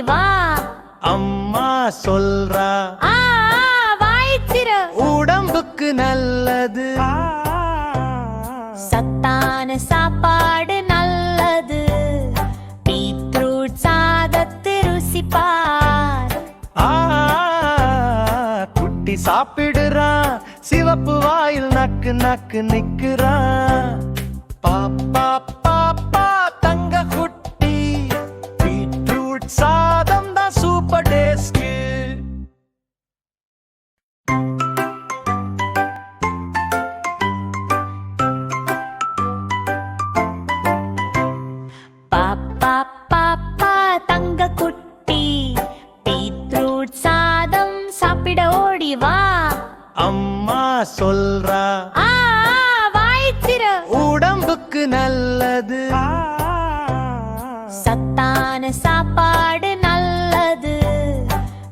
வா. அம்மா சொல்றா வாய்த்திர உடம்புக்கு நல்லது. சத்தான சாப்பாடு நல்லது. பீட்ரூட் சாதத்து ருசி பார். குட்டி சாப்பிடுறான், சிவப்பு வாயில் நக்கு நக்கு நிக்கிறான். பாப்பா பாப்பா தங்க குட்டி, பீட்ரூட் சாதம் தான் சூப்பர் டேஸ்ட். பாப்பா பாப்பா தங்க குட்டி, பீட்ரூட் சாதம் சாப்பிட ஓடி வா. அம்மா சொல்றா வாய்த்திர உடம்புக்கு நல்லது. சத்தான சாப்பாடு நல்லது.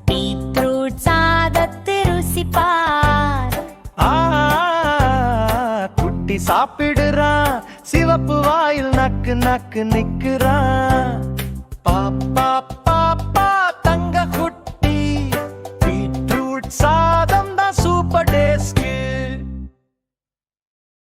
பீட்ரூட் சாதத்து ருசி பார். குட்டி சாப்பிடுறான், சிவப்பு வாயில் நக்கு நக்கு நிக்கிறான்.